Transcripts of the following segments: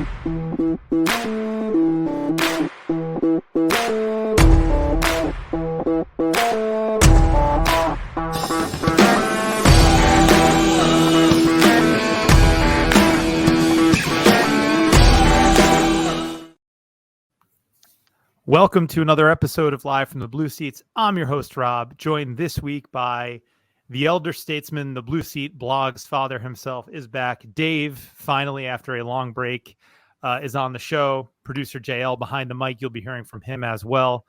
Welcome to another episode of Live from the Blue Seats. I'm your host, Rob, joined this week by the elder statesman, the Blue Seat blog's father himself is back. Dave, finally, after a long break, is on the show. Producer JL behind the mic. You'll be hearing from him as well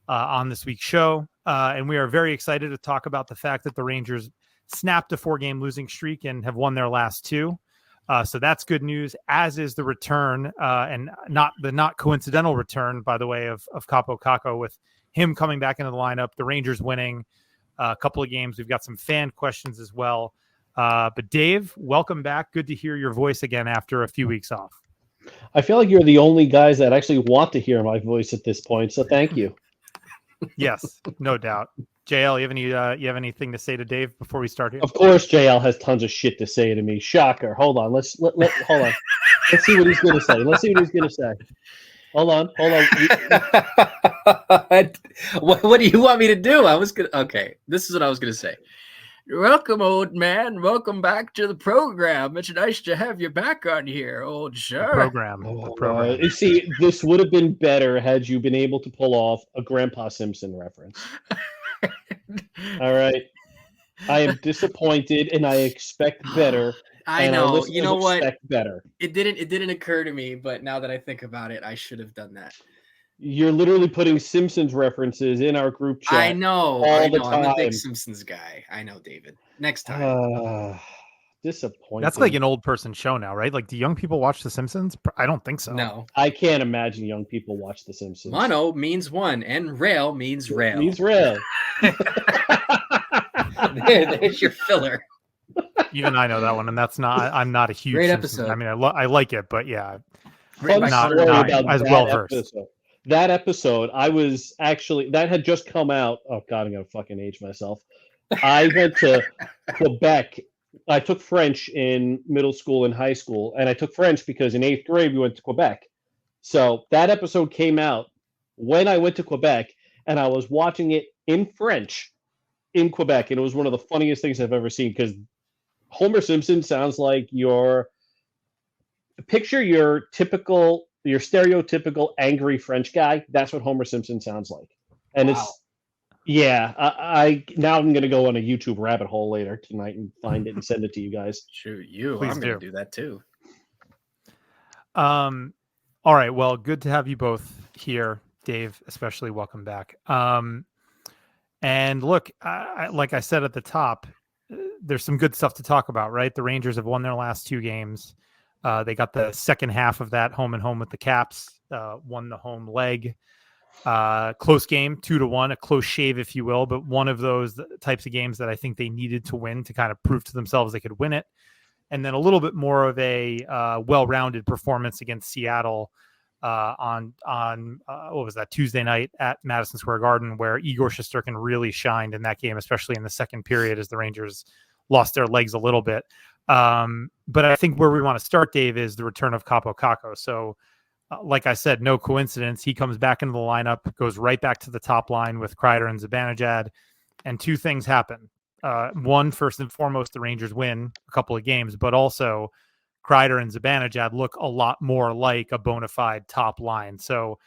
on this week's show. And we are very excited to talk about the fact that the Rangers snapped a 4-game losing streak and have won their last 2. So that's good news, as is the return and not coincidental return, by the way, of Kaapo Kakko, with him coming back into the lineup, the Rangers winning a couple of games. We've got some fan questions as well. But Dave, welcome back. Good to hear your voice again after a few weeks off. I feel like you're the only guys that actually want to hear my voice at this point, so thank you. Yes, no doubt. JL, you have anything to say to Dave before we start here? Of course, JL has tons of shit to say to me. Shocker. Hold on. Hold on. Let's see what he's going to say. Hold on. What do you want me to do? Okay, this is what I was going to say. Welcome, old man. Welcome back to the program. It's nice to have you back on here, old sir. The program. You see, this would have been better had you been able to pull off a Grandpa Simpson reference. All right. I am disappointed, and I expect better. I know. You know what? Better. It didn't occur to me, but now that I think about it, I should have done that. You're literally putting Simpsons references in our group chat. I know. The time. I'm a big Simpsons guy. I know, David. Next time. Disappointing. That's like an old person show now, right? Like, do young people watch The Simpsons? I don't think so. No. I can't imagine young people watch The Simpsons. Mono means one, and rail means rail. Means rail. There's your filler. Even I know that one, and I'm not a huge great Simpsons. episode. I mean, I like it, but yeah, not as well versed. That episode, that had just come out. Oh God, I'm gonna fucking age myself. I went to Quebec. I took French in middle school and high school, and I took French because in 8th grade we went to Quebec. So that episode came out when I went to Quebec, and I was watching it in French in Quebec, and it was one of the funniest things I've ever seen, because Homer Simpson sounds like picture your stereotypical angry French guy. That's what Homer Simpson sounds like. And wow. I'm going to go on a YouTube rabbit hole later tonight and find it and send it to you guys. Shoot, I'm going to do that too. All right. Well, good to have you both here, Dave, especially. Welcome back. And look, like I said at the top, there's some good stuff to talk about, right? The Rangers have won their last 2 games. They got the second half of that home and home with the Caps, won the home leg. Close game, 2-1, a close shave, if you will, but one of those types of games that I think they needed to win to kind of prove to themselves they could win it. And then a little bit more of a well-rounded performance against Seattle on what was that, Tuesday night at Madison Square Garden, where Igor Shesterkin really shined in that game, especially in the second period, as the Rangers lost their legs a little bit. But I think where we want to start, Dave, is the return of Kaapo Kakko. So like I said, no coincidence. He comes back into the lineup, goes right back to the top line with Kreider and Zibanejad, and 2 things happen. One, first and foremost, the Rangers win a couple of games, but also Kreider and Zibanejad look a lot more like a bona fide top line. So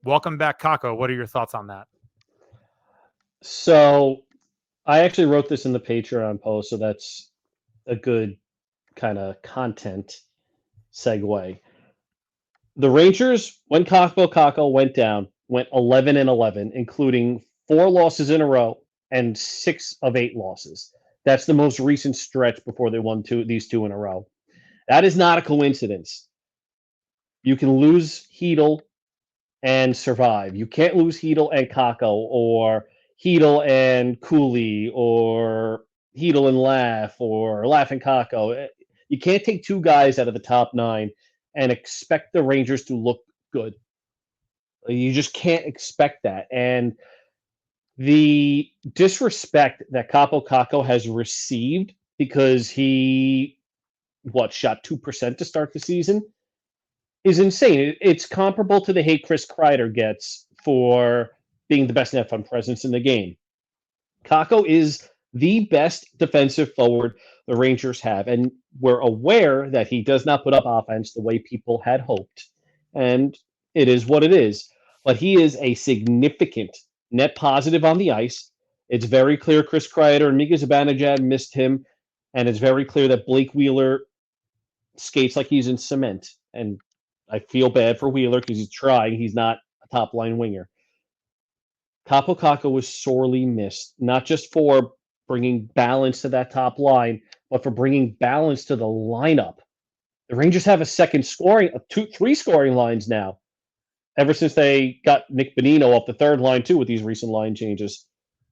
welcome back, Kakko. What are your thoughts on that? So I actually wrote this in the Patreon post, so that's a good kind of content segue. The Rangers, when Kaapo Kakko went down, went 11-11, including 4 losses in a row and 6 of 8 losses. That's the most recent stretch before they won these 2 in a row. That is not a coincidence. You can lose Hedel and survive. You can't lose Hedel and Kakko, or Hedel and Cooley, or Hedel and Laugh, or Laugh and Kakko. You can't take 2 guys out of the top 9 and expect the Rangers to look good. You just can't expect that. And the disrespect that Kaapo Kakko has received because he shot 2% to start the season, is insane. It's comparable to the hate Chris Kreider gets for being the best net front presence in the game. Kakko is the best defensive forward the Rangers have, and we're aware that he does not put up offense the way people had hoped, and it is what it is. But he is a significant net positive on the ice. It's very clear Chris Kreider and Mika Zibanejad missed him, and it's very clear that Blake Wheeler skates like he's in cement. And I feel bad for Wheeler because he's trying. He's not a top line winger. Kaapo Kakko was sorely missed, not just for bringing balance to that top line, but for bringing balance to the lineup. The Rangers have a three scoring lines now, ever since they got Nick Bonino up the third line too with these recent line changes.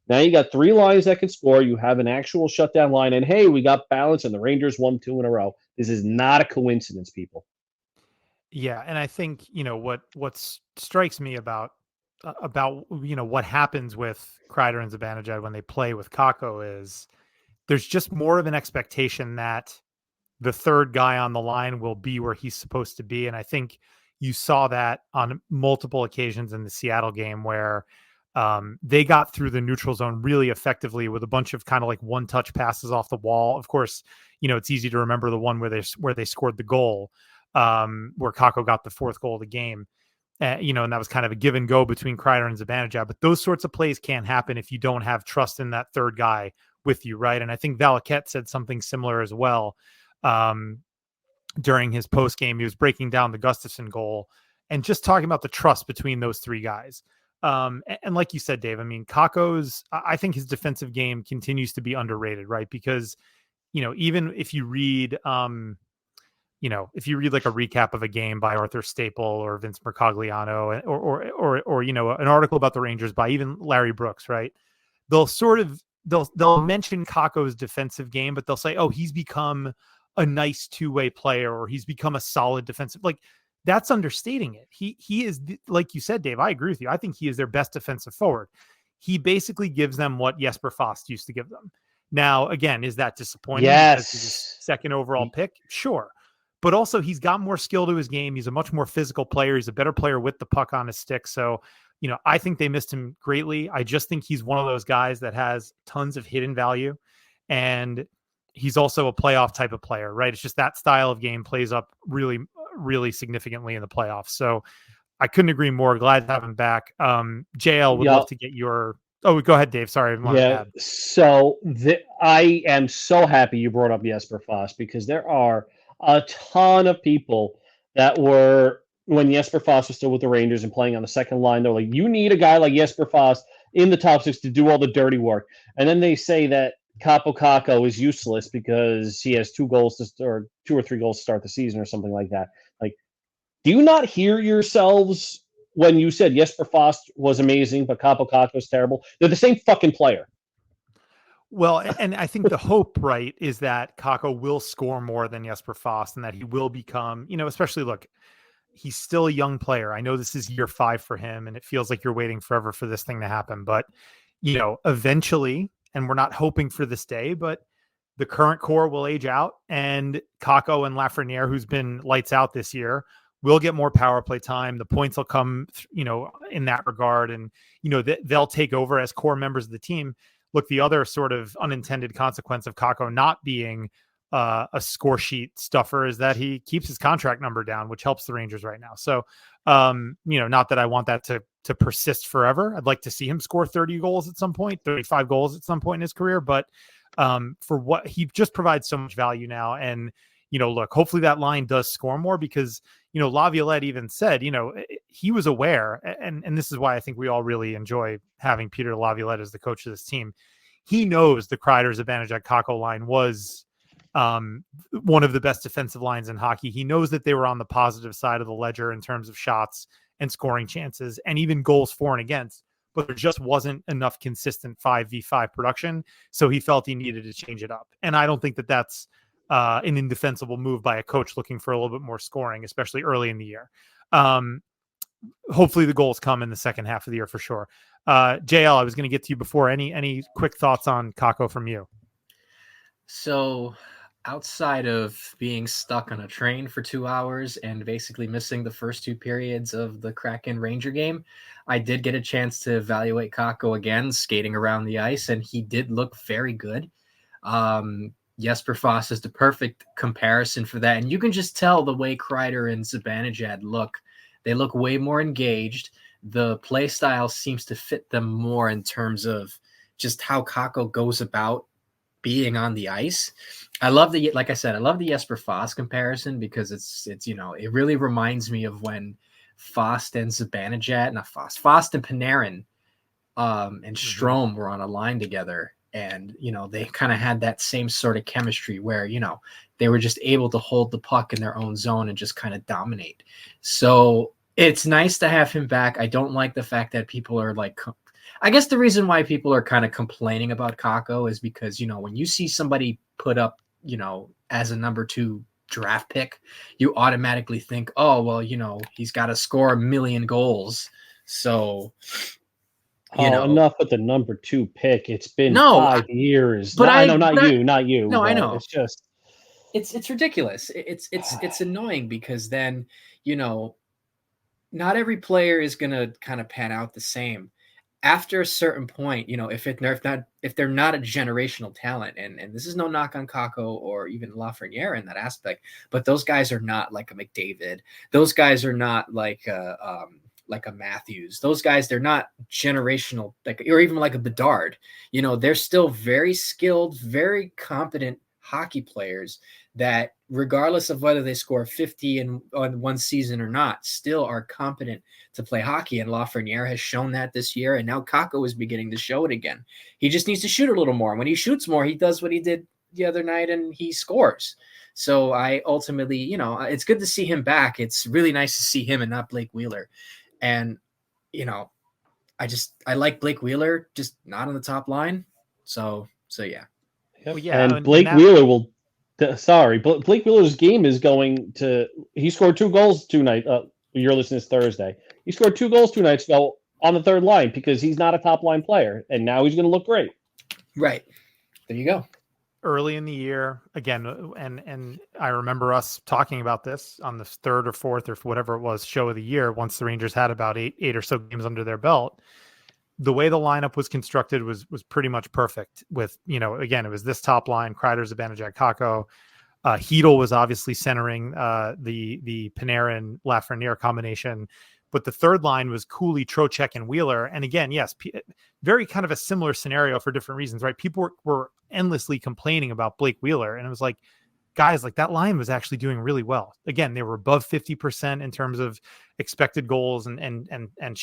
Now you got three lines that can score. You have an actual shutdown line, and hey, we got balance, and the Rangers won 2 in a row. This is not a coincidence, people. Yeah, and I think what strikes me about what happens with Kreider and Zibanejad when they play with Kakko is there's just more of an expectation that the third guy on the line will be where he's supposed to be, and I think you saw that on multiple occasions in the Seattle game where they got through the neutral zone really effectively with a bunch of kind of like one-touch passes off the wall. Of course, it's easy to remember the one where they scored the goal, where Kakko got the fourth goal of the game. And that was kind of a give and go between Kreider and Zibanejad. But those sorts of plays can't happen if you don't have trust in that third guy with you, right? And I think Valaket said something similar as well during his post game. He was breaking down the Gustafsson goal and just talking about the trust between those three guys. And like you said, Dave, I mean, I think his defensive game continues to be underrated, right? Because, even if you read, like a recap of a game by Arthur Staple or Vince Mercogliano or an article about the Rangers by even Larry Brooks, right? They'll mention Kakko's defensive game, but they'll say, oh, he's become a nice two-way player, or he's become a solid defensive. Like, that's understating it. He is, like you said, Dave, I agree with you. I think he is their best defensive forward. He basically gives them what Jesper Fast used to give them. Now, again, is that disappointing? Yes. Because he's a second overall pick? Sure. But also he's got more skill to his game. He's a much more physical player. He's a better player with the puck on his stick. So, I think they missed him greatly. I just think he's one of those guys that has tons of hidden value. And he's also a playoff type of player, right? It's just that style of game plays up really, really significantly in the playoffs. So I couldn't agree more. Glad to have him back. JL would love to get your... Oh, go ahead, Dave. Sorry. So I am so happy you brought up Jesper Fast, because there are a ton of people that were, when Jesper Fast was still with the Rangers and playing on the second line, they're like, you need a guy like Jesper Fast in the top six to do all the dirty work. And then they say that Kaapo Kakko is useless because he has 2 or 3 goals to start the season or something like that. Like, do you not hear yourselves when you said Jesper Fast was amazing, but Kaapo Kakko is terrible? They're the same fucking player. Well, and I think the hope, right, is that Kakko will score more than Jesper Fast and that he will become, especially, look, he's still a young player. I know this is year 5 for him and it feels like you're waiting forever for this thing to happen, but, eventually, and we're not hoping for this day, but the current core will age out and Kakko and Lafreniere, who's been lights out this year, will get more power play time. The points will come, in that regard. And, they'll take over as core members of the team. Look, the other sort of unintended consequence of Kakko not being a score sheet stuffer is that he keeps his contract number down, which helps the Rangers right now. So, not that I want that to persist forever. I'd like to see him score 30 goals at some point, 35 goals at some point in his career. But for what he just provides so much value now. And, look, hopefully that line does score more because, Laviolette even said, he was aware. And this is why I think we all really enjoy having Peter Laviolette as the coach of this team. He knows the Kreider Zibanejad Kakko line was one of the best defensive lines in hockey. He knows that they were on the positive side of the ledger in terms of shots and scoring chances and even goals for and against, but there just wasn't enough consistent 5v5 production. So he felt he needed to change it up. And I don't think that that's an indefensible move by a coach looking for a little bit more scoring, especially early in the year. Hopefully the goals come in the second half of the year for sure. JL, I was going to get to you before. Any quick thoughts on Kakko from you? So outside of being stuck on a train for 2 hours and basically missing the first 2 periods of the Kraken Ranger game, I did get a chance to evaluate Kakko again, skating around the ice, and he did look very good. Jesper Foss is the perfect comparison for that. And you can just tell the way Kreider and Zibanejad look. They look way more engaged. The play style seems to fit them more in terms of just how Kakko goes about being on the ice. I love like I said, I love the Jesper Foss comparison because it's it really reminds me of when Fost and Zibanejad, not Fost and Panarin and Strome were on a line together. And, they kind of had that same sort of chemistry where, they were just able to hold the puck in their own zone and just kind of dominate. So it's nice to have him back. I don't like the fact that people are like, I guess the reason why people are kind of complaining about Kakko is because, when you see somebody put up, as a number 2 draft pick, you automatically think, oh, well, he's got to score 1 million goals. So, enough with the number 2 pick. It's been No, 5 years. but I know, not you. No, I know. It's just it's ridiculous. It's annoying because then, not every player is gonna kind of pan out the same. After a certain point, if they're not a generational talent, and this is no knock on Kakko or even Lafreniere in that aspect, but those guys are not like a McDavid. Those guys are not like a Matthews. Those guys, they're not generational, or even like a Bedard. They're still very skilled, very competent hockey players that, regardless of whether they score 50 in one season or not, still are competent to play hockey. And Lafreniere has shown that this year, and now Kakko is beginning to show it again. He just needs to shoot a little more. When he shoots more, he does what he did the other night, and he scores. So I ultimately, it's good to see him back. It's really nice to see him and not Blake Wheeler. And, I like Blake Wheeler, just not on the top line. So yeah. Well, yeah. And Blake Wheeler Blake Wheeler's game is going to, he scored 2 goals tonight. You're listening this Thursday. He scored 2 goals 2 nights ago on the third line because he's not a top line player. And now he's going to look great. Right. There you go. Early in the year again, and I remember us talking about this on the 3rd or 4th or whatever it was show of the year. Once the Rangers had about eight or so games under their belt, the way the lineup was constructed was pretty much perfect. With again, it was this top line: Kreider, Zibanejad, Kakko. Hedl was obviously centering the Panarin Lafreniere combination. But the third line was Cooley, Trocheck, and Wheeler. And again, yes, very kind of a similar scenario for different reasons, right? People were endlessly complaining about Blake Wheeler. And it was like, guys, like that line was actually doing really well. Again, they were above 50% in terms of expected goals and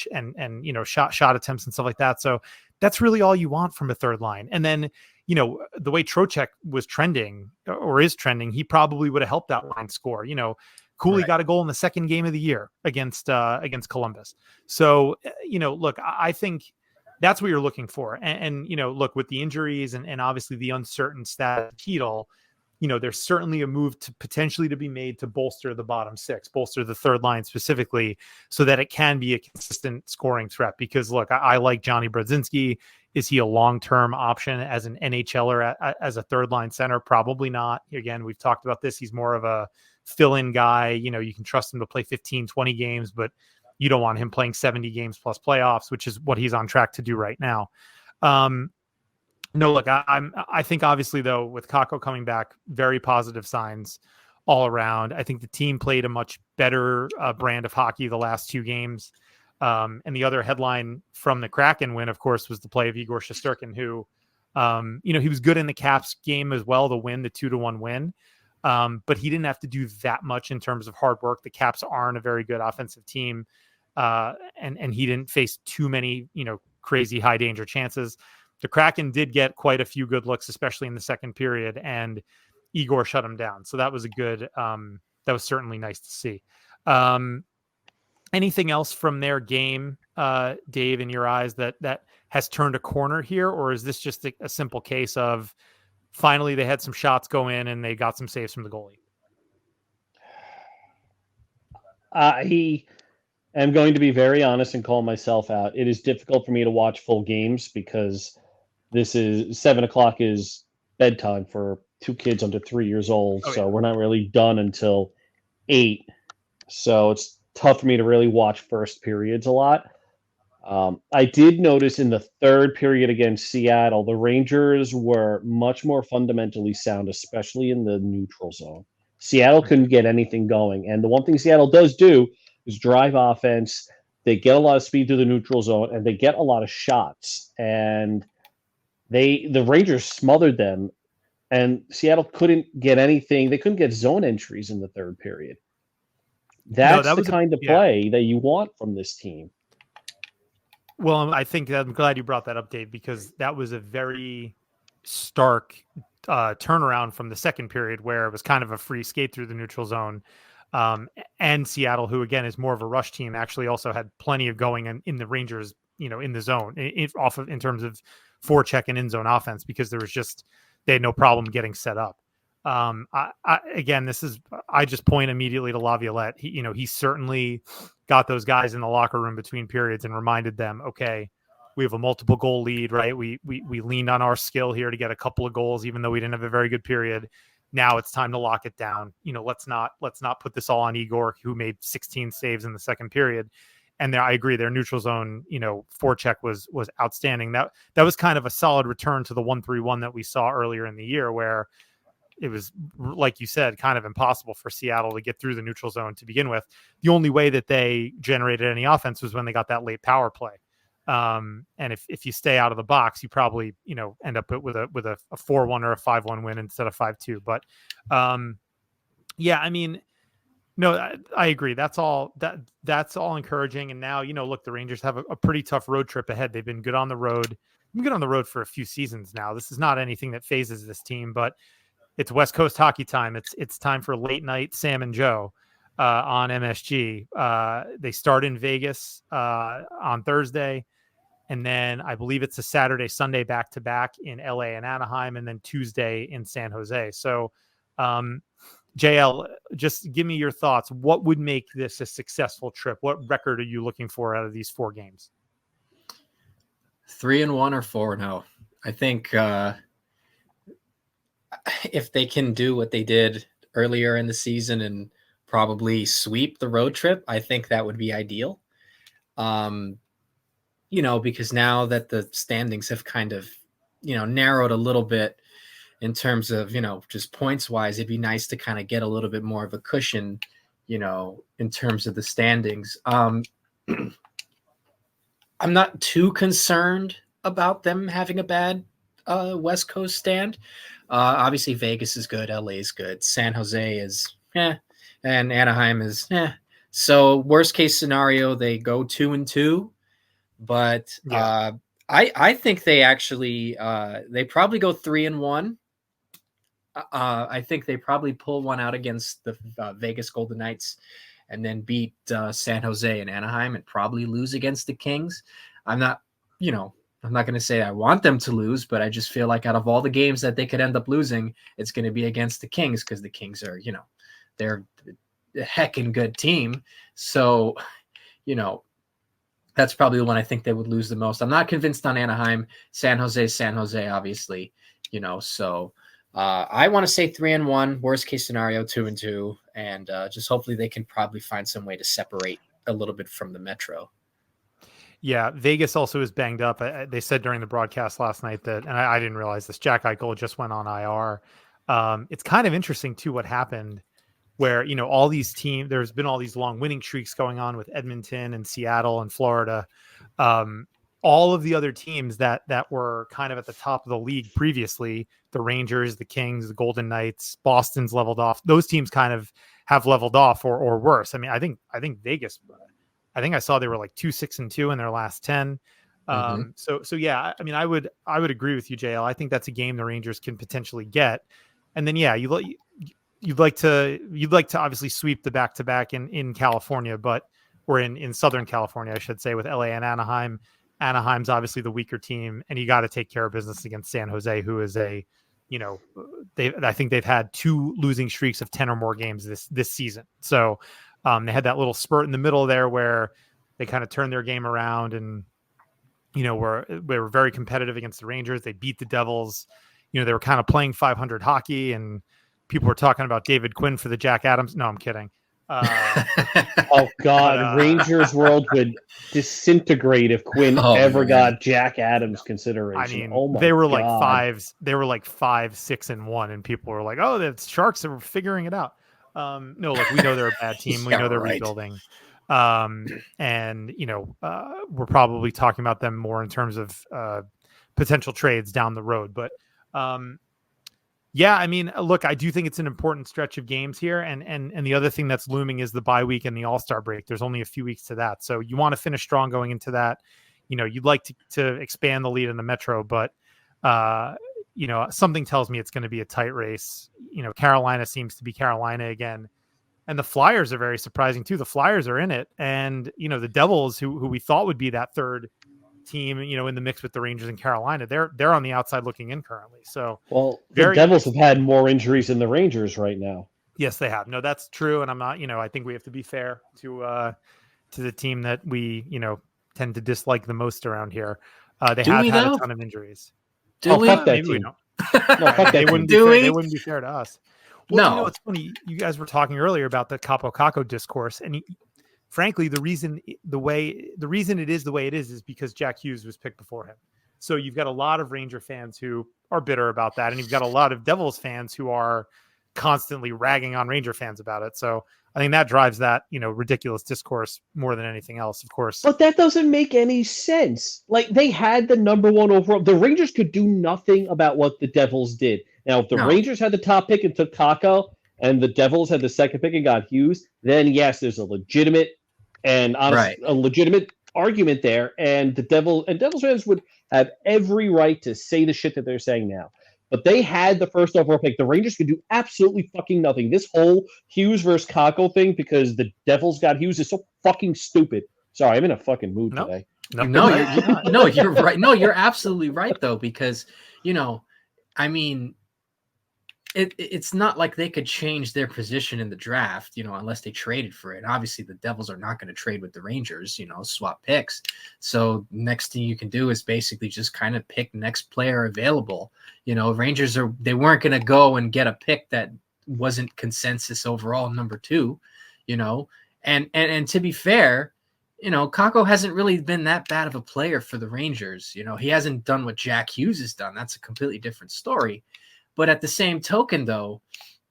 shot attempts and stuff like that. So that's really all you want from a third line. And then, the way Trocheck was trending or is trending, he probably would have helped that line score. Cooley got a goal in the second game of the year against Columbus. So, look, I think that's what you're looking for. And look, with the injuries and obviously the uncertain status of Hedl, there's certainly a move to potentially to be made to bolster the bottom 6, bolster the third line specifically, so that it can be a consistent scoring threat. Because look, I like Johnny Brodzinski. Is he a long-term option as an NHLer as a third line center? Probably not. Again, we've talked about this. He's more of a fill-in guy. You can trust him to play 15, 20 games, but you don't want him playing 70 games plus playoffs, which is what he's on track to do right now. No, look, I think obviously though, with Kakko coming back, very positive signs all around. I think the team played a much better brand of hockey the last 2 games. And the other headline from the Kraken win, of course, was the play of Igor Shesterkin, who, he was good in the Caps game as well to win the 2-1 win. But he didn't have to do that much in terms of hard work. The Caps aren't a very good offensive team. And he didn't face too many, crazy high danger chances. The Kraken did get quite a few good looks, especially in the second period, and Igor shut him down. So that was that was certainly nice to see. Anything else from their game, Dave, in your eyes that has turned a corner here? Or is this just a simple case of finally they had some shots go in and they got some saves from the goalie? I'm going to be very honest and call myself out. It is difficult for me to watch full games because this is 7 o'clock is bedtime for 2 kids under 3 years old, Oh, so yeah. we're not really done until 8. So it's tough for me to really watch first periods a lot. I did notice in the third period against Seattle, the Rangers were much more fundamentally sound, especially in the neutral zone. Seattle couldn't get anything going. And the one thing Seattle does do is drive offense. They get a lot of speed through the neutral zone and they get a lot of shots. And the Rangers smothered them, and Seattle couldn't get anything. They couldn't get zone entries in the third period. No, That's that the was kind of yeah. play that you want from this team. Well, I think I'm glad you brought that up, Dave, because that was a very stark turnaround from the second period where it was kind of a free skate through the neutral zone. And Seattle, who again is more of a rush team, actually also had plenty of going in the Rangers, in the zone, in terms of forecheck and in zone offense, because there was just they had no problem getting set up. Again, I just point immediately to Laviolette. He certainly got those guys in the locker room between periods and reminded them, okay, we have a multiple goal lead, right? We leaned on our skill here to get a couple of goals, even though we didn't have a very good period. Now it's time to lock it down. Let's not put this all on Igor, who made 16 saves in the second period. And I agree, their neutral zone, forecheck was outstanding. That was kind of a solid return to the 1-3-1 that we saw earlier in the year, where it was, like you said, kind of impossible for Seattle to get through the neutral zone to begin with. The only way that they generated any offense was when they got that late power play. And if you stay out of the box, you probably, end up with a 4-1 or a 5-1 win instead of 5-2. But yeah, I mean, no, I agree. That's all encouraging. And now, look, the Rangers have a pretty tough road trip ahead. They've been good on the road. Been good on the road for a few seasons now. This is not anything that phases this team, but it's West Coast hockey time. It's time for late night Sam and Joe on MSG. They start in Vegas on Thursday, and then I believe it's a Saturday, Sunday back-to-back in LA and Anaheim, and then Tuesday in San Jose. So, JL, just give me your thoughts. What would make this a successful trip? What record are you looking for out of these 4 games? 3-1 or 4-0. I think if they can do what they did earlier in the season and probably sweep the road trip, I think that would be ideal. Because now that the standings have kind of, narrowed a little bit in terms of, just points wise, it'd be nice to kind of get a little bit more of a cushion, in terms of the standings. I'm not too concerned about them having a bad West Coast stand. Obviously, Vegas is good. LA is good. San Jose is and Anaheim is So worst case scenario, they go 2-2. But Yeah. I think they actually they probably go 3-1. I think they probably pull one out against the Vegas Golden Knights, and then beat San Jose and Anaheim, and probably lose against the Kings. I'm not going to say I want them to lose, but I just feel like out of all the games that they could end up losing, it's going to be against the Kings, because the Kings are, they're a heckin' good team. So, that's probably the one I think they would lose the most. I'm not convinced on Anaheim. San Jose, obviously, so I want to say 3-1, worst case scenario, 2-2, and just hopefully they can probably find some way to separate a little bit from the Metro. Yeah, Vegas also is banged up. They said during the broadcast last night that, and I didn't realize this, Jack Eichel just went on IR. It's kind of interesting too what happened, where all these teams, there's been all these long winning streaks going on with Edmonton and Seattle and Florida. All of the other teams that were kind of at the top of the league previously, the Rangers, the Kings, the Golden Knights, Boston's leveled off. Those teams kind of have leveled off or worse. I mean, I think Vegas, I think I saw they were like 2-6-2 in their last 10. So yeah, I mean, I would agree with you, JL. I think that's a game the Rangers can potentially get. And then, yeah, you'd like to obviously sweep the back-to-back in California, or in Southern California, I should say, with LA and Anaheim. Anaheim's obviously the weaker team, and you got to take care of business against San Jose, who is I think they've had 2 losing streaks of 10 or more games this season. So they had that little spurt in the middle there where they kind of turned their game around, and were very competitive against the Rangers. They beat the Devils. they were kind of playing 500 hockey, and people were talking about David Quinn for the Jack Adams. No, I'm kidding. Oh God, But, Rangers world would disintegrate if Quinn ever man. got Jack Adams consideration. I mean, oh my they were God. like fives. They were like 5-6-1, and people were like, "Oh, the Sharks are figuring it out." No, look, we know they're a bad team. We Yeah, know they're right. rebuilding, and we're probably talking about them more in terms of potential trades down the road. But yeah, I mean, look, I do think it's an important stretch of games here, and the other thing that's looming is the bye week and the All-Star break. There's only a few weeks to that, so you want to finish strong going into that. You'd like to expand the lead in the Metro, but something tells me it's going to be a tight race. Carolina seems to be Carolina again, and the Flyers are very surprising too. The Flyers are in it, and the Devils, who we thought would be that third team, in the mix with the Rangers and Carolina, they're on the outside looking in currently. So, the Devils have had more injuries than the Rangers right now. Yes, they have. No, that's true, and I'm not. I think we have to be fair to the team that we tend to dislike the most around here. They have had a ton of injuries. Fuck that Maybe team. we don't. No, fuck that They team. wouldn't be fair. They wouldn't be fair to us. Well, No. it's funny. You guys were talking earlier about the Kaapo Kakko discourse, and frankly, the reason it is the way it is because Jack Hughes was picked before him. So you've got a lot of Ranger fans who are bitter about that, and you've got a lot of Devils fans who are constantly ragging on Ranger fans about it. So I think that drives that, ridiculous discourse more than anything else, of course. But that doesn't make any sense. Like, they had the number one overall. The Rangers could do nothing about what the Devils did. Now, if the Rangers had the top pick and took Kakko, and the Devils had the second pick and got Hughes, then yes, there's a legitimate argument there, and Devils fans would have every right to say the shit that they're saying now. But they had the first overall pick. The Rangers could do absolutely fucking nothing. This whole Hughes versus Kakko thing, because the Devils got Hughes, is so fucking stupid. Sorry, I'm in a fucking mood today. No, you're right. No, you're absolutely right, though, because, I mean, it's not like they could change their position in the draft, unless they traded for it. Obviously, the Devils are not going to trade with the Rangers, swap picks. So next thing you can do is basically just kind of pick next player available. Rangers they weren't going to go and get a pick that wasn't consensus overall number 2, and to be fair, Kakko hasn't really been that bad of a player for the Rangers. He hasn't done what Jack Hughes has done. That's a completely different story. But at the same token, though,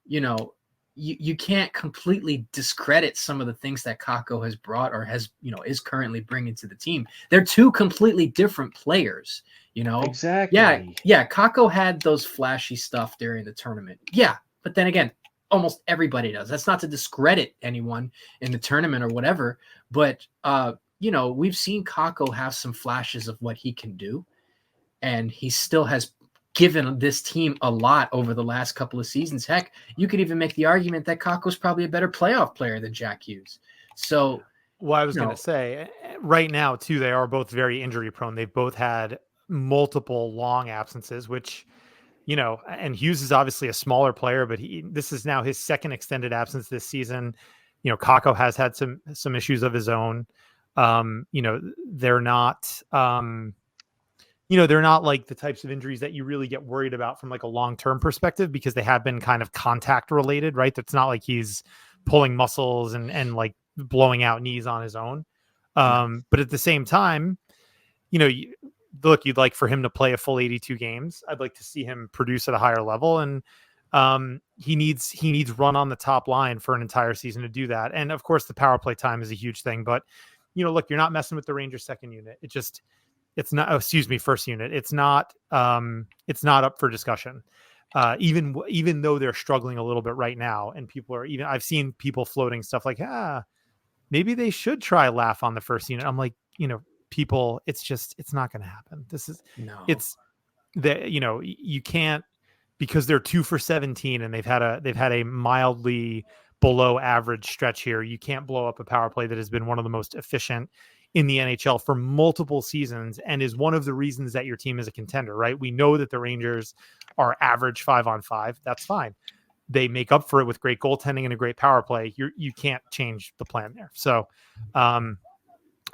you can't completely discredit some of the things that Kakko has brought or has, is currently bringing to the team. They're two completely different players, Exactly. Yeah. Kakko had those flashy stuff during the tournament. Yeah. But then again, almost everybody does. That's not to discredit anyone in the tournament or whatever. But, we've seen Kakko have some flashes of what he can do. And he still has given this team a lot over the last couple of seasons. Heck, you could even make the argument that Kakko's probably a better playoff player than Jack Hughes. So, well, I was going to say, right now, too, they are both very injury prone. They've both had multiple long absences, which, and Hughes is obviously a smaller player, but this is now his second extended absence this season. Kakko has had some issues of his own. They're not, they're not like the types of injuries that you really get worried about from like a long-term perspective, because they have been kind of contact related, right? That's not like he's pulling muscles and like blowing out knees on his own. But at the same time, you'd like for him to play a full 82 games. I'd like to see him produce at a higher level. And he needs run on the top line for an entire season to do that. And of course the power play time is a huge thing, but look, you're not messing with the Rangers second unit. It's not, first unit. It's not up for discussion. Even though they're struggling a little bit right now, and I've seen people floating stuff like, maybe they should try Laugh on the first unit. I'm like, people, it's not going to happen. You can't, because they're 2 for 17 and they've had a mildly below average stretch here. You can't blow up a power play that has been one of the most efficient in the NHL for multiple seasons and is one of the reasons that your team is a contender, right? We know that the Rangers are average 5-on-5. That's fine. They make up for it with great goaltending and a great power play. You can't change the plan there. So, all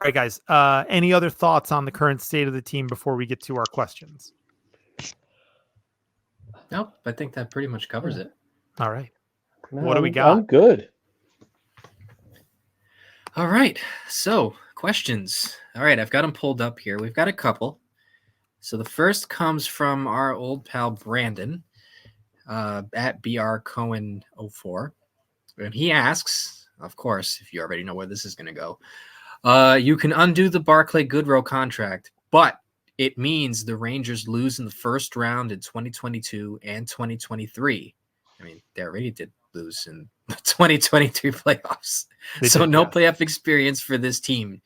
right, guys, any other thoughts on the current state of the team before we get to our questions? Nope, I think that pretty much covers it. All right. No, What do we got? I'm good. All right. So, questions. All right, I've got them pulled up here. We've got a couple. So the first comes from our old pal Brandon at brcohen04. And he asks, of course, if you already know where this is going to go, you can undo the Barclay Goodrow contract, but it means the Rangers lose in the first round in 2022 and 2023. I mean, they already did lose in the 2023 playoffs. No playoff experience for this team.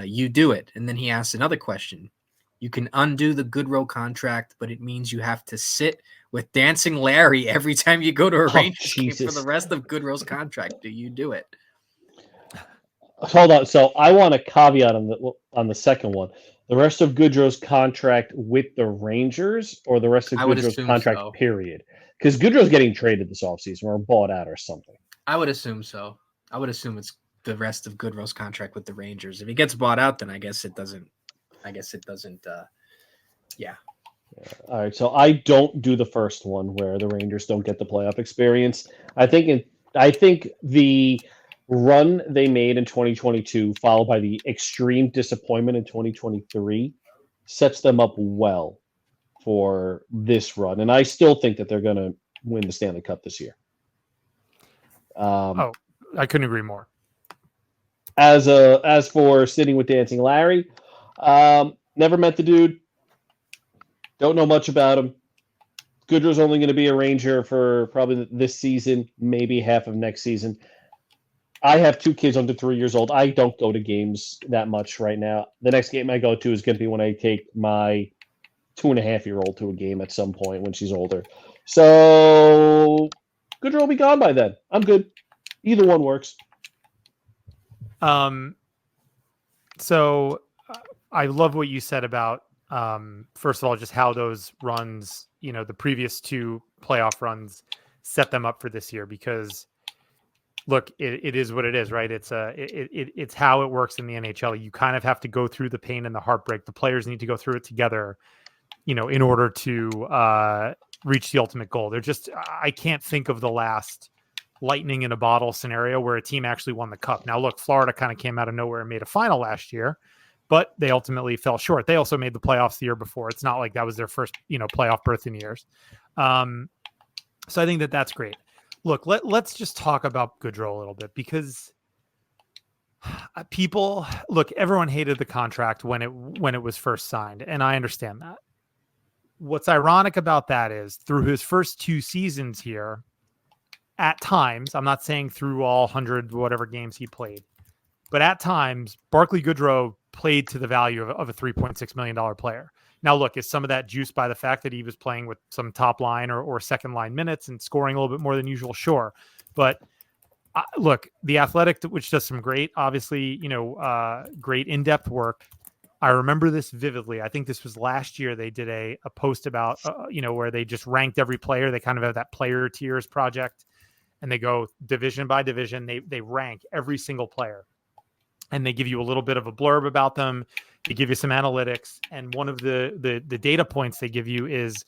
You do it. And then he asks another question. You can undo the Goodrow contract, but it means you have to sit with Dancing Larry every time you go to a Rangers game for the rest of Goodrow's contract. Do you do it? Hold on. So I want a caveat on the second one. The rest of Goodrow's contract with the Rangers, or the rest of Goodrow's contract, period? Because Goodrow's getting traded this offseason or bought out or something. I would assume so. I would assume it's the rest of Goodrow's contract with the Rangers. If he gets bought out, then I guess it doesn't. Yeah. All right. So I don't do the first one where the Rangers don't get the playoff experience. I think the run they made in 2022, followed by the extreme disappointment in 2023, sets them up well for this run. And I still think that they're going to win the Stanley Cup this year. I couldn't agree more. As for sitting with Dancing Larry, never met the dude. Don't know much about him. Goodrow's only going to be a Ranger for probably this season, maybe half of next season. I have 2 kids under 3 years old. I don't go to games that much right now. The next game I go to is going to be when I take my 2.5-year-old to a game at some point when she's older. So Goodrow will be gone by then. I'm good. Either one works. So I love what you said about, first of all, just how those runs, the previous 2 playoff runs set them up for this year, because look, it is what it is, right? It's how it works in the NHL. You kind of have to go through the pain and the heartbreak. The players need to go through it together, in order to reach the ultimate goal. I can't think of the last lightning in a bottle scenario where a team actually won the cup. Now, look, Florida kind of came out of nowhere and made a final last year, but they ultimately fell short. They also made the playoffs the year before. It's not like that was their first, playoff berth in years. So I think that that's great. Look, let's just talk about Goodrow a little bit, because everyone hated the contract when it was first signed, and I understand that. What's ironic about that is through his first 2 seasons here, at times, I'm not saying through all 100 whatever games he played, but at times, Barclay Goodrow played to the value of a $3.6 million player. Now, look, is some of that juiced by the fact that he was playing with some top line or second line minutes and scoring a little bit more than usual? Sure. But look, The Athletic, which does some great, obviously, great in-depth work. I remember this vividly. I think this was last year. They did a post about, where they just ranked every player. They kind of have that player tiers project, and they go division by division. They rank every single player, and they give you a little bit of a blurb about them. They give you some analytics, and one of the data points they give you is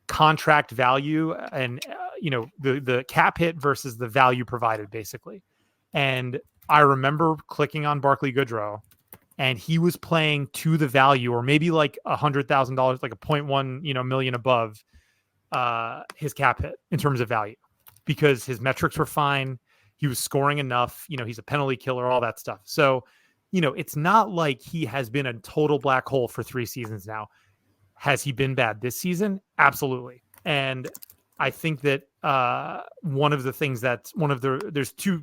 contract value, and the cap hit versus the value provided, basically. And I remember clicking on Barclay Goodrow, and he was playing to the value, or maybe like $100,000, like a 0.1 million above his cap hit in terms of value, because his metrics were fine. He was scoring enough. He's a penalty killer, all that stuff. So, it's not like he has been a total black hole for 3 seasons now. Has he been bad this season? Absolutely. And I think that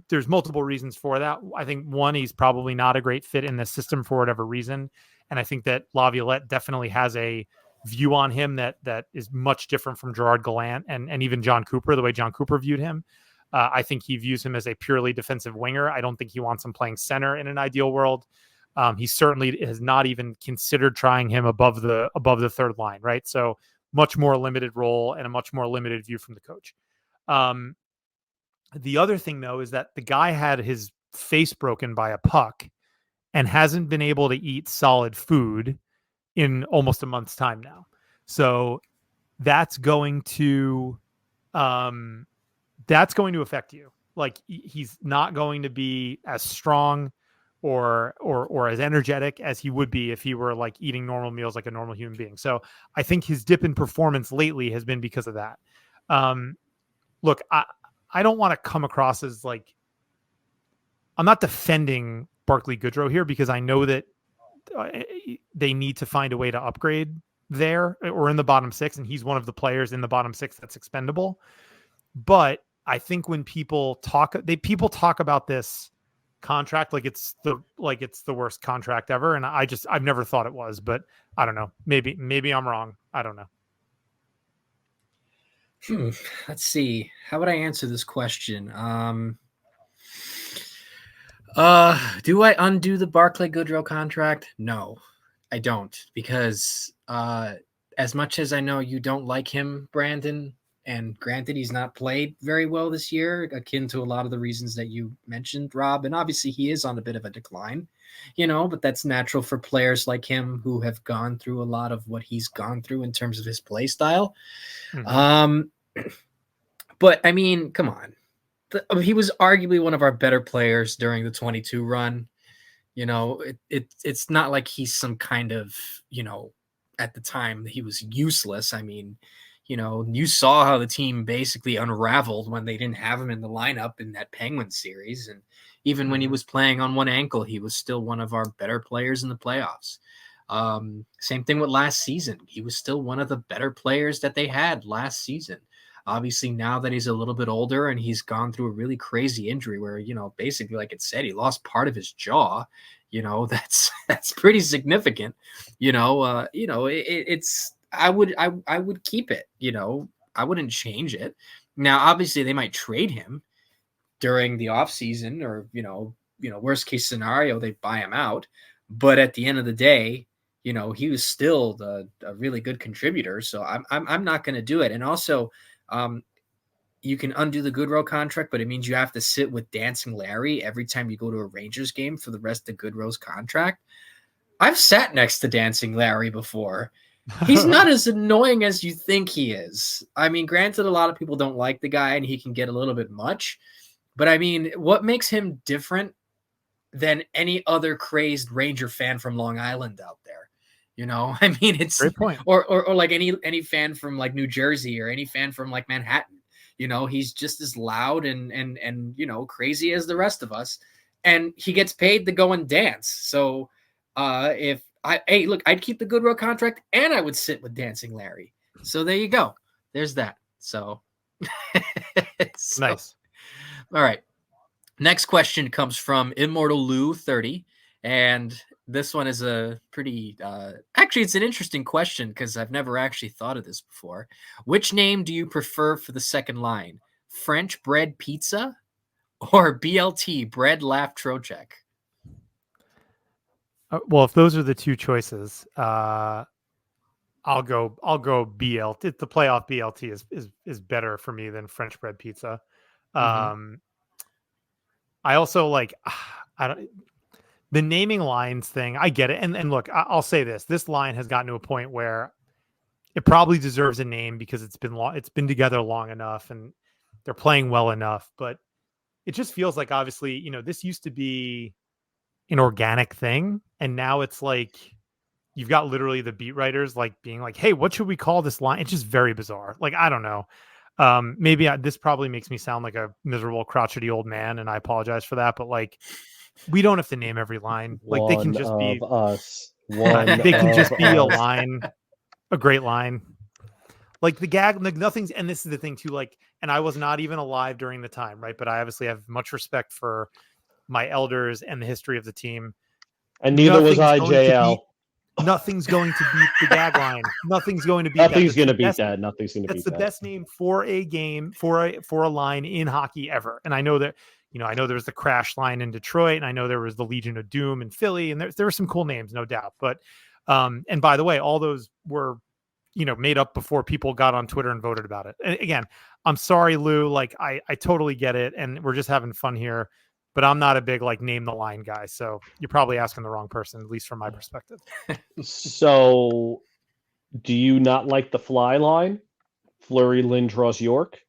there's multiple reasons for that. I think one, he's probably not a great fit in the system for whatever reason. And I think that Laviolette definitely has a view on him that is much different from Gerard Gallant and even John Cooper, the way John Cooper viewed him. I think he views him as a purely defensive winger. I don't think he wants him playing center in an ideal world. He certainly has not even considered trying him above the third line, right? So much more limited role and a much more limited view from the coach. The other thing, though, is that the guy had his face broken by a puck and hasn't been able to eat solid food in almost a month's time now. So that's going to affect you. Like he's not going to be as strong or as energetic as he would be if he were like eating normal meals like a normal human being. So I think his dip in performance lately has been because of that. Look, I don't want to come across as like, I'm not defending Barclay Goodrow here because I know that they need to find a way to upgrade there or in the bottom six. And he's one of the players in the bottom six that's expendable. But I think when people talk about this contract like it's the worst contract ever, and I've never thought it was, but I don't know. Maybe I'm wrong. I don't know. Let's see. How would I answer this question? Do I undo the Barclay Goodrow contract? No, I don't, because as much as I know you don't like him, Brandon, and granted he's not played very well this year, akin to a lot of the reasons that you mentioned, Rob, and obviously he is on a bit of a decline, but that's natural for players like him who have gone through a lot of what he's gone through in terms of his play style. Mm-hmm. But I mean, come on. He was arguably one of our better players during the 22 run. It's not like he's some kind of, at the time he was useless. I mean, you saw how the team basically unraveled when they didn't have him in the lineup in that Penguins series. And even when he was playing on one ankle, he was still one of our better players in the playoffs. Same thing with last season. He was still one of the better players that they had last season. Obviously, now that he's a little bit older and he's gone through a really crazy injury where, basically, like it said, he lost part of his jaw, that's pretty significant. It's I would keep it, I wouldn't change it. Now, obviously, they might trade him during the offseason or, worst case scenario, they buy him out. But at the end of the day, he was still a really good contributor. So I'm not going to do it. And also, you can undo the Goodrow contract, but it means you have to sit with Dancing Larry every time you go to a Rangers game for the rest of Goodrow's contract. I've sat next to Dancing Larry before. He's not as annoying as you think he is. I mean, granted, a lot of people don't like the guy and he can get a little bit much, but I mean, what makes him different than any other crazed Ranger fan from Long Island out there? I mean, it's great point. Or like any fan from like New Jersey or any fan from like Manhattan. He's just as loud and crazy as the rest of us, and he gets paid to go and dance. So I'd keep the Goodrow contract and I would sit with Dancing Larry. So there you go. There's that. So, nice. All right. Next question comes from Immortal Lou 30, and this one is a pretty actually it's an interesting question because I've never actually thought of this before. Which name do you prefer for the second line? French bread pizza or BLT bread laugh Trocheck? Well, if those are the two choices, I'll go BLT. The playoff BLT is better for me than French bread pizza. Mm-hmm. I also the naming lines thing. I get it. And look, I'll say this line has gotten to a point where it probably deserves a name because it's been together long enough and they're playing well enough, but it just feels like obviously, this used to be an organic thing. And now it's like, you've got literally the beat writers like being like, hey, what should we call this line? It's just very bizarre. Like, I don't know. Maybe this probably makes me sound like a miserable crotchety old man. And I apologize for that, but like, we don't have to name every line. Like they can just be us. They can just be a line, a great line. Like the gag, like nothing's, and this is the thing too, like, and I was not even alive during the time, right? But I obviously have much respect for my elders and the history of the team. And neither was I, JL. Nothing's going to beat the gag line. Nothing's going to beat Nothing's that. Going to beat that. Nothing's going to beat that. That's the best name for a game, for a line in hockey ever. And I know that, I know there was the Crash line in Detroit, and I know there was the Legion of Doom in Philly, and there were some cool names, no doubt. But, and by the way, all those were, made up before people got on Twitter and voted about it. And again, I'm sorry, Lou, like I totally get it. And we're just having fun here, but I'm not a big, like, name the line guy. So you're probably asking the wrong person, at least from my perspective. So do you not like the fly line? Fleury, Lindros, York.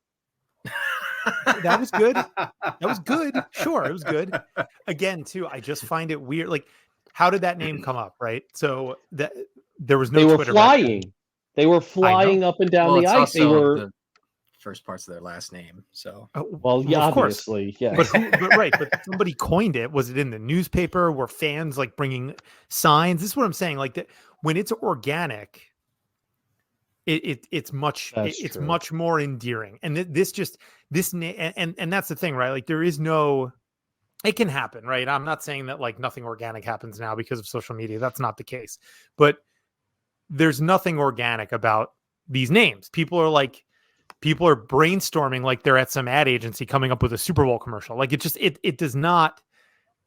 That was good. That was good. Sure, it was good. Again, too, I just find it weird. Like, how did that name come up? Right. So that there was no They were Twitter back then. flying. They were flying up and down Well, the it's ice. They also were the first parts of their last name. So, well, yeah, of course. obviously, yeah. But somebody coined it. Was it in the newspaper? Were fans like bringing signs? This is what I'm saying. Like that when it's organic, it's much True. much more endearing. And and that's the thing, right? Like there is no. It can happen, right? I'm not saying that like nothing organic happens now because of social media. That's not the case. But there's nothing organic about these names. People are brainstorming like they're at some ad agency coming up with a Super Bowl commercial. Like it does not,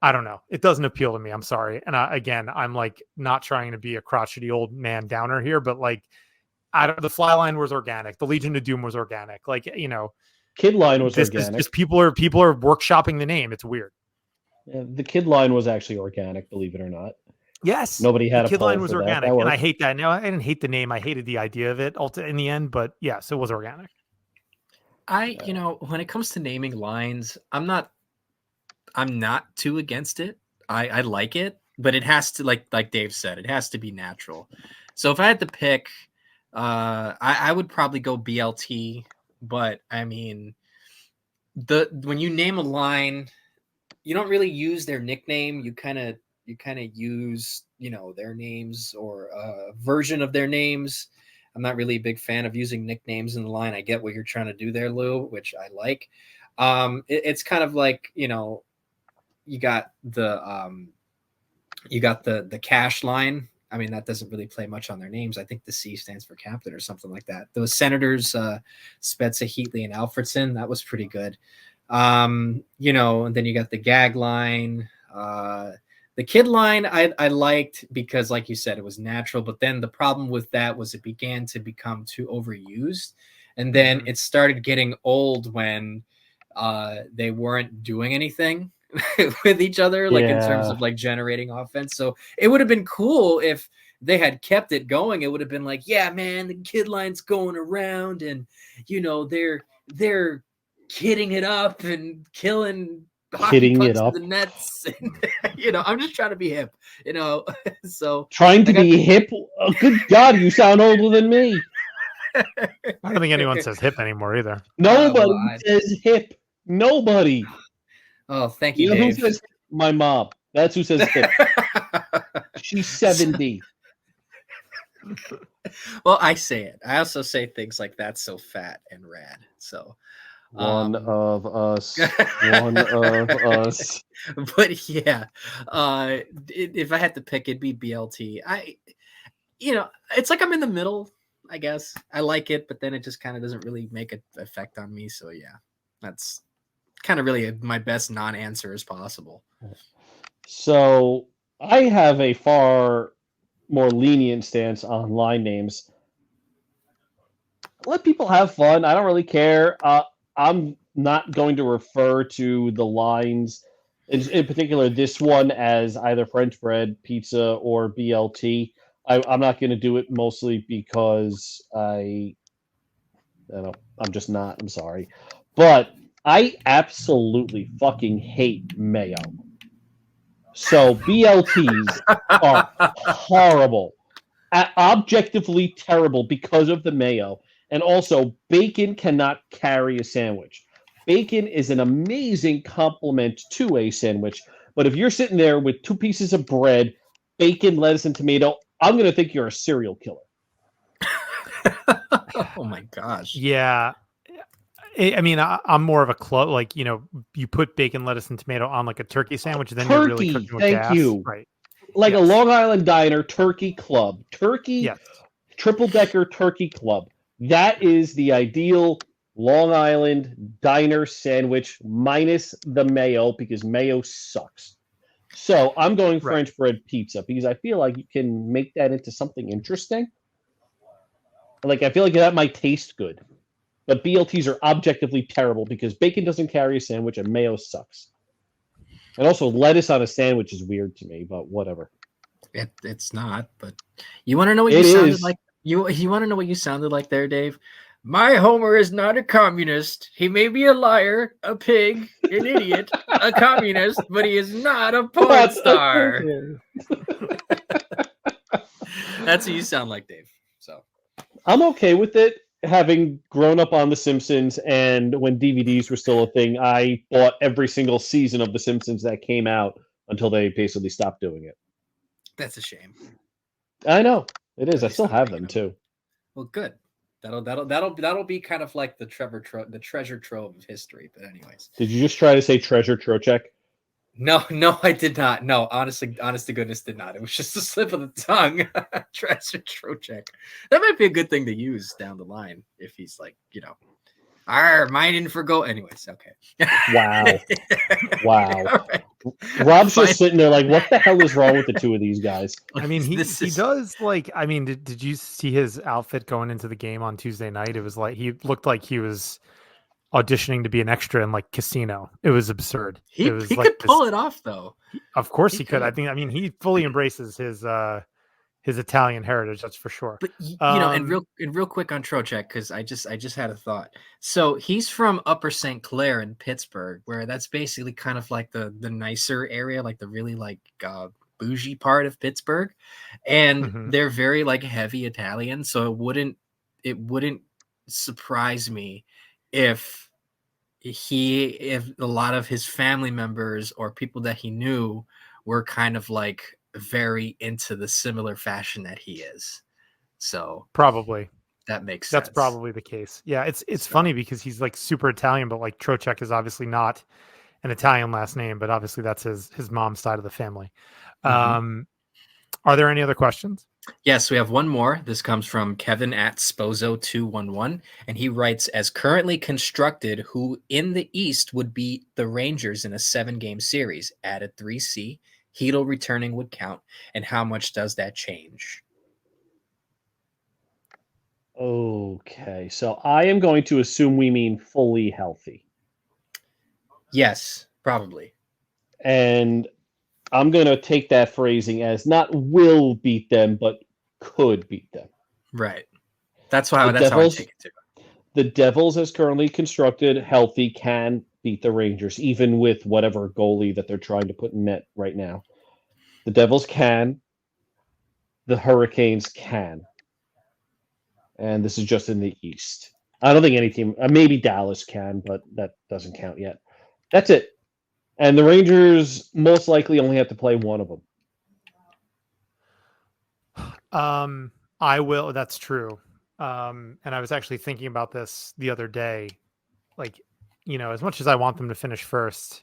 I don't know. It doesn't appeal to me. I'm sorry. And I'm like not trying to be a crotchety old man downer here, but like, the Fly Line was organic. The Legion of Doom was organic. Like, Kid Line was organic. Just people are workshopping the name. It's weird. Yeah, the Kid Line was actually organic, believe it or not. Yes. Nobody had the a Kid poll Line was for organic. That And I hate that. No, I didn't hate the name. I hated the idea of it in the end, but yes, it was organic. When it comes to naming lines, I'm not too against it. I like it, but it has to, like Dave said, it has to be natural. So if I had to pick, I would probably go BLT, but I mean, when you name a line, you don't really use their nickname. You kind of use, their names or a version of their names. I'm not really a big fan of using nicknames in the line. I get what you're trying to do there, Lou, which I like. It's kind of like, you got the cash line. I mean, that doesn't really play much on their names. I think the C stands for captain or something like that. Those Senators, Spezza, Heatley, and Alfredson, that was pretty good. And then you got the gag line. The Kid Line I liked because, like you said, it was natural. But then the problem with that was it began to become too overused. And then it started getting old when they weren't doing anything with each other, like in terms of like generating offense. So it would have been cool if they had kept it going. It would have been like, yeah, man, the Kid Line's going around and, they're kidding it up and killing hockey pucks to the nets. And, I'm just trying to be hip, so trying to be hip. Oh, good God, you sound older than me. I don't think anyone says hip anymore either. Nobody says hip. Nobody. Oh, thank you, Dave. Who says hip? My mom. That's who says hip. She's 70. Well, I say it. I also say things like that's so fat and rad. So one of us. One of us. But yeah, if I had to pick, it'd be BLT. It's like I'm in the middle, I guess. I like it, but then it just kind of doesn't really make an effect on me. So yeah, that's kind of really my best non-answer as possible. So I have a far more lenient stance on line names. Let people have fun. I don't really care. I'm not going to refer to the lines, in particular this one, as either French bread, pizza, or BLT. I'm not going to do it mostly because I'm just not. I'm sorry. But I absolutely fucking hate mayo. So BLTs are horrible, objectively terrible because of the mayo. And also, bacon cannot carry a sandwich. Bacon is an amazing complement to a sandwich. But if you're sitting there with 2 pieces of bread, bacon, lettuce, and tomato, I'm going to think you're a serial killer. Oh, my gosh. Yeah. I mean, I'm more of a you put bacon, lettuce, and tomato on like a turkey sandwich, then you're really cooking with gas. Right. Like a Long Island Diner turkey club. Triple-decker turkey club. That is the ideal Long Island Diner sandwich minus the mayo because mayo sucks. So I'm going French bread pizza because I feel like you can make that into something interesting. Like, I feel like that might taste good. But BLTs are objectively terrible because bacon doesn't carry a sandwich and mayo sucks. And also, lettuce on a sandwich is weird to me, but whatever. It's not, but you want to know what you sounded like? You want to know what you sounded like there, Dave? My Homer is not a communist. He may be a liar, a pig, an idiot, a communist, but he is not a porn star. That's what you sound like, Dave. So I'm okay with it. Having grown up on The Simpsons, and when DVDs were still a thing, I bought every single season of The Simpsons that came out until they basically stopped doing it. that's a shame. I know it is. But I they still stopped have making them too. Well, good. That'll be kind of like the treasure trove of history. But anyways, Did you just try to say treasure Trocheck? no, I did not. No, honest to goodness, did not. It was just a slip of the tongue. Treasure Trojek. That might be a good thing to use down the line if he's like, mining for gold. Anyways, okay. Wow. Wow. Right. Rob's just sitting there like, what the hell is wrong with the two of these guys? I mean, he does like, I mean, did you see his outfit going into the game on Tuesday night? It was like, he looked like he was auditioning to be an extra in like Casino. It was absurd. He could pull it off though. Of course he could. I mean, he fully embraces his Italian heritage. That's for sure. But and real quick on Trocheck, because I just had a thought. So he's from Upper St. Clair in Pittsburgh, where that's basically kind of like the nicer area, like the really like bougie part of Pittsburgh, and they're very like heavy Italian. So it wouldn't surprise me if a lot of his family members or people that he knew were kind of like very into the similar fashion that he is. So probably that makes sense. That's probably the case. Yeah, it's funny because he's like super Italian, but like Trocheck is obviously not an Italian last name, but obviously that's his mom's side of the family. Are there any other questions? Yes, we have one more. This comes from Kevin at Spozo211, and he writes, as currently constructed, who in the East would beat the Rangers in a 7-game series? Added 3C. Hedl returning would count, and how much does that change? Okay, so I am going to assume we mean fully healthy. Yes, probably. And I'm going to take that phrasing as not will beat them, but could beat them. Right. That's how I take it too. The Devils, as currently constructed, healthy, can beat the Rangers, even with whatever goalie that they're trying to put in net right now. The Devils can. The Hurricanes can. And this is just in the East. I don't think any team, maybe Dallas can, but that doesn't count yet. That's it. And the Rangers most likely only have to play one of them. I will. That's true. And I was actually thinking about this the other day. Like, as much as I want them to finish first,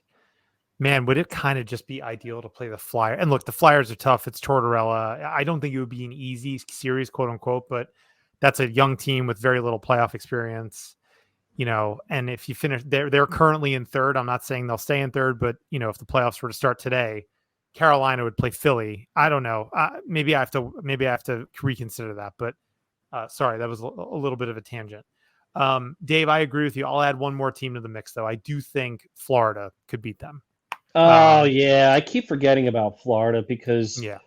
man, would it kind of just be ideal to play the Flyer? And look, the Flyers are tough. It's Tortorella. I don't think it would be an easy series, quote unquote, but that's a young team with very little playoff experience. And if you finish, they're currently in third. I'm not saying they'll stay in third, but if the playoffs were to start today, Carolina would play Philly. I don't know. Maybe I have to reconsider that. But sorry, that was a little bit of a tangent. Dave, I agree with you. I'll add one more team to the mix, though. I do think Florida could beat them. Oh yeah, I keep forgetting about Florida because I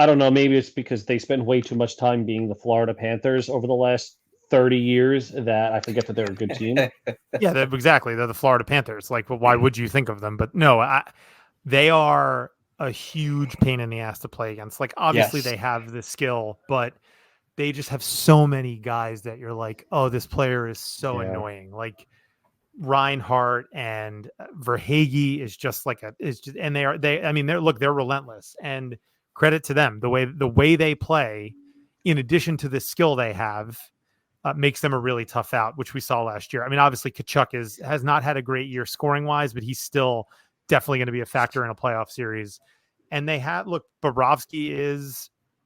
don't know. Maybe it's because they spend way too much time being the Florida Panthers over the last 30 years that I forget that they're a good team. Yeah, exactly. They're the Florida Panthers. Like, well, why would you think of them? But no, they are a huge pain in the ass to play against. Like, obviously they have the skill, but they just have so many guys that you're like, oh, this player is so annoying. Like Reinhardt and Verhaeghe is just like and they're relentless, and credit to them. The way they play, in addition to the skill they have, makes them a really tough out, which we saw last year. I mean, obviously Kachuk has not had a great year scoring wise, but he's still definitely going to be a factor in a playoff series. And Bobrovsky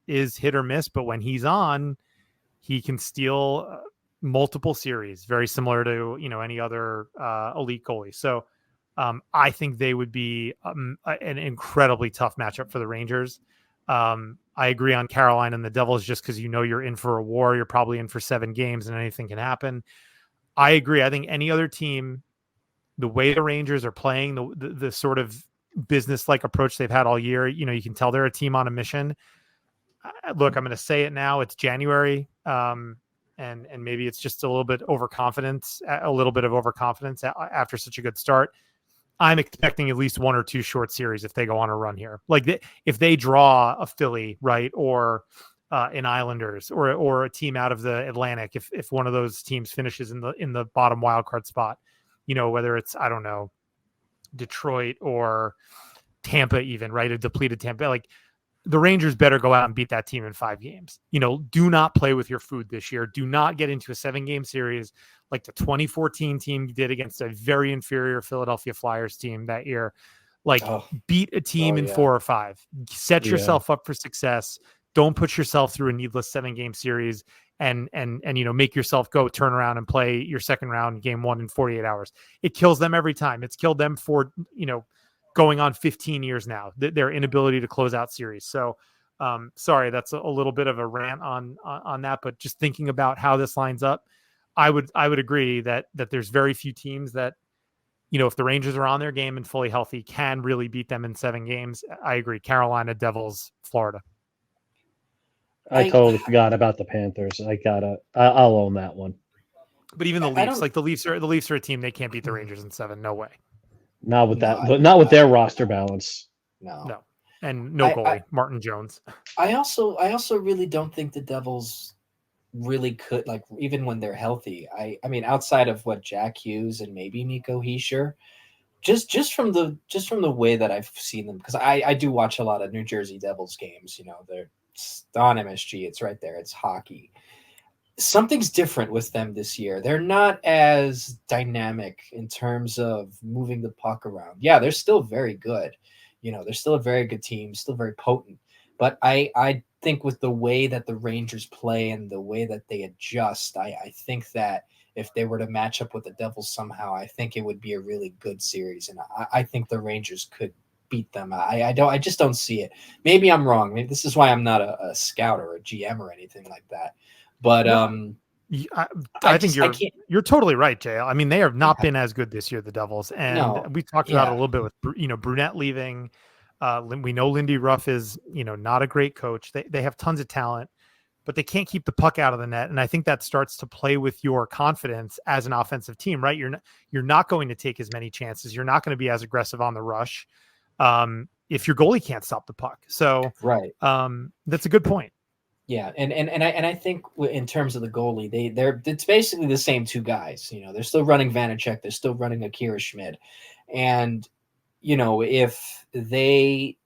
is hit or miss, but when he's on, he can steal multiple series, very similar to any other elite goalie. So I think they would be an incredibly tough matchup for the Rangers. I agree on Carolina and the Devils just because you're in for a war. You're probably in for 7 games and anything can happen. I agree. I think any other team, the way the Rangers are playing, the sort of business-like approach they've had all year, you can tell they're a team on a mission. Look, I'm going to say it now. It's January. and maybe it's just a little bit overconfidence, after such a good start. I'm expecting at least 1 or 2 short series if they go on a run here. Like if they draw a Philly, right, or an Islanders or a team out of the Atlantic, if one of those teams finishes in the bottom wild card spot, whether it's, I don't know, Detroit or Tampa, even, right, a depleted Tampa, like the Rangers better go out and beat that team in 5 games. Do not play with your food this year. Do not get into a 7-game series like the 2014 team did against a very inferior Philadelphia Flyers team that year. Like, beat a team in 4 or 5. Set yourself up for success. Don't put yourself through a needless 7-game series and make yourself go turn around and play your second round game 1 in 48 hours. It kills them every time. It's killed them for, going on 15 years now, their inability to close out series. So sorry, that's a little bit of a rant on that, but just thinking about how this lines up, I would agree that there's very few teams that, if the Rangers are on their game and fully healthy, can really beat them in 7 games. I agree. Carolina, Devils, Florida. I totally forgot about the Panthers. I'll own that one. But even the Leafs, the Leafs are a team, they can't beat the Rangers in 7. No way. Not with not with their roster balance. No. And no goalie, Martin Jones. I also really don't think the Devils really could, like, even when they're healthy. I mean, outside of what Jack Hughes and maybe Nico Hischier, just from the way that I've seen them, because I do watch a lot of New Jersey Devils games. They're on MSG. It's right there. It's hockey. Something's different with them this year. They're not as dynamic in terms of moving the puck around. Yeah, they're still very good. They're still a very good team, still very potent. But I think with the way that the Rangers play and the way that they adjust, I think that if they were to match up with the Devils somehow, I think it would be a really good series. And I think the Rangers could beat them. I just don't see it. Maybe I'm wrong. Maybe this is why I'm not a scout or a GM or anything like that. But I think you're totally right, Jay. I mean, they have not been as good this year, the Devils, and we talked about it a little bit with Brunette leaving. We know Lindy Ruff is not a great coach. They have tons of talent, but they can't keep the puck out of the net, and I think that starts to play with your confidence as an offensive team. Right, you're not going to take as many chances. You're not going to be as aggressive on the rush if your goalie can't stop the puck. So that's a good point. Yeah, and I think in terms of the goalie, it's basically the same 2 guys. They're still running Vanacek, they're still running Akira Schmid, and if they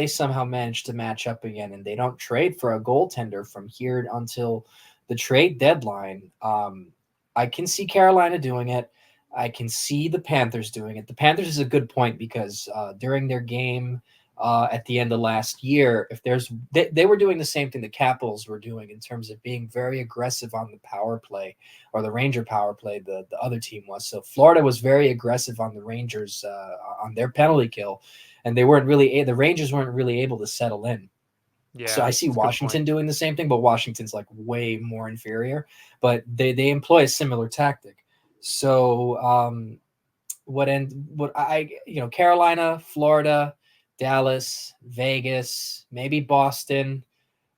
somehow manage to match up again and they don't trade for a goaltender from here until the trade deadline, I can see Carolina doing it. I can see the Panthers doing it. The Panthers is a good point because during their game at the end of last year, they were doing the same thing the Capitals were doing in terms of being very aggressive on the power play, or the Ranger power play, the other team was. So Florida was very aggressive on the Rangers on their penalty kill, and the Rangers weren't really able to settle in. Yeah, so I see Washington doing the same thing, but Washington's like way more inferior, but they employ a similar tactic. So Carolina, Florida, Dallas, Vegas, maybe Boston.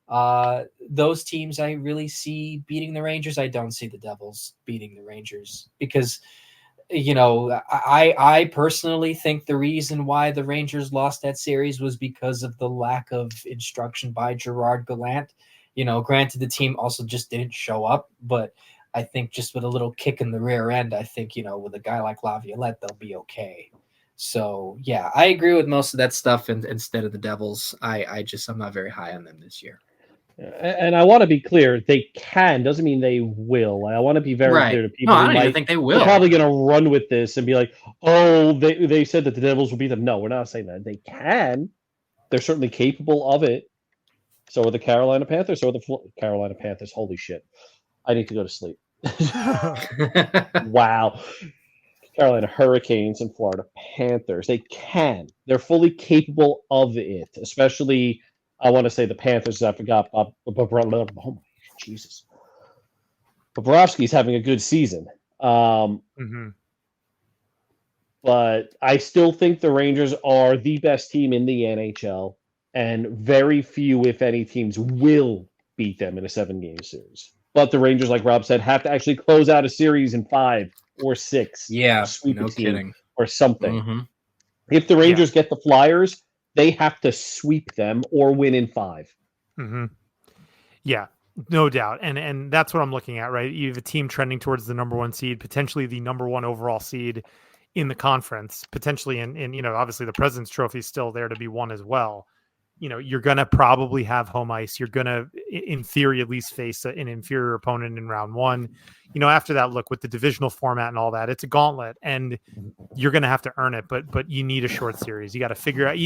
Those teams I really see beating the Rangers. I don't see the Devils beating the Rangers because, I personally think the reason why the Rangers lost that series was because of the lack of instruction by Gerard Gallant. Granted, the team also just didn't show up, but I think just with a little kick in the rear end, I think, with a guy like Laviolette, they'll be okay. So, yeah, I agree with most of that stuff. And instead of the Devils, I'm not very high on them this year. And I want to be clear, they can, doesn't mean they will. I want to be very clear to people. No, I don't even think they will. They're probably going to run with this and be like, oh, they said that the Devils will beat them. No, we're not saying that. They can. They're certainly capable of it. So are the Carolina Panthers. So are the Carolina Panthers. Holy shit. I need to go to sleep. Wow. Carolina Hurricanes and Florida Panthers. They can. They're fully capable of it, especially, I want to say the Panthers. I forgot. Oh, my Jesus. Bobrovsky's having a good season. But I still think the Rangers are the best team in the NHL, and very few, if any, teams will beat them in a 7-game series. But the Rangers, like Rob said, have to actually close out a series in 5 or 6. Yeah, or sweep no a team kidding. or something. Mhm. If the Rangers get the Flyers, they have to sweep them or win in 5. Mm-hmm. Yeah, no doubt. And that's what I'm looking at, right? You have a team trending towards the number 1 seed, potentially the number 1 overall seed in the conference, potentially in you know, obviously the President's Trophy is still there to be won as well. You know, you're going to probably have home ice. You're going to, in theory, at least face an inferior opponent in round 1. You know, after that, look, with the divisional format and all that, it's a gauntlet, and you're going to have to earn it. But you need a short series. You got to figure out.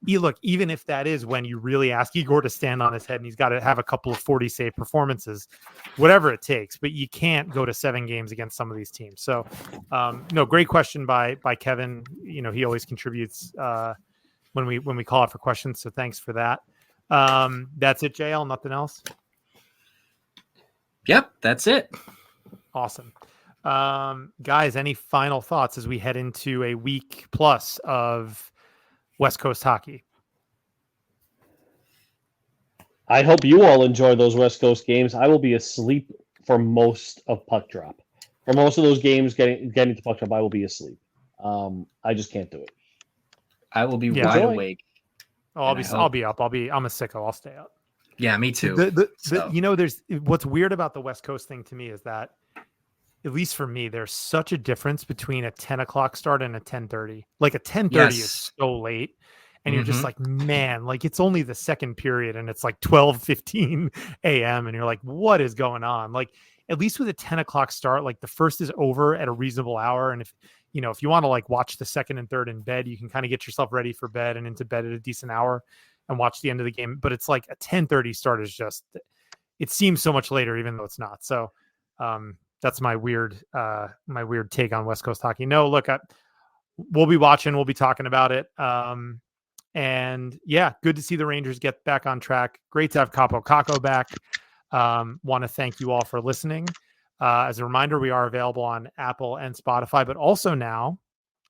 Look, even if that is when you really ask Igor to stand on his head and he's got to have a couple of 40 save performances, whatever it takes. But you can't go to 7 games against some of these teams. So, no, great question by Kevin. You know, he always contributes when we call out for questions. So thanks for that. That's it, JL. Nothing else. Yep, that's it. Awesome. Guys, any final thoughts as we head into a week plus of West Coast hockey? I hope you all enjoy those West Coast games. I will be asleep for most of puck drop. For most of those games, getting to puck drop, I will be asleep. I just can't do it. I will be Yeah. wide Enjoy. awake. Oh, I'll be up. I'm a sicko. I'll stay up. Yeah, me too. You know, there's what's weird about the West Coast thing to me is that, at least for me, there's such a difference between a 10 o'clock start and a 10:30. Like a 10:30 is so late. And you're just like, man, like it's only the second period and it's like 12:15 a.m. And you're like, what is going on? Like, at least with a 10 o'clock start, like the first is over at a reasonable hour. And if you want to like watch the second and third in bed, you can kind of get yourself ready for bed and into bed at a decent hour and watch the end of the game. But it's like a 10:30 start is just, it seems so much later, even though it's not. So that's my weird take on West Coast hockey. No, look, we'll be watching, we'll be talking about it. And yeah, good to see the Rangers get back on track. Great to have Kaapo Kakko back. Want to thank you all for listening. As a reminder, we are available on Apple and Spotify, but also now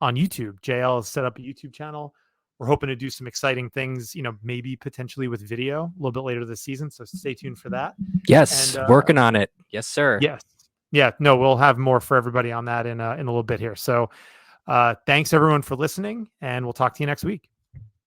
on YouTube. JL has set up a YouTube channel. We're hoping to do some exciting things, you know, maybe potentially with video a little bit later this season. So stay tuned for that. Yes, And, working on it. Yes, sir. Yes. Yeah, no, we'll have more for everybody on that in a little bit here. So thanks everyone for listening, and we'll talk to you next week.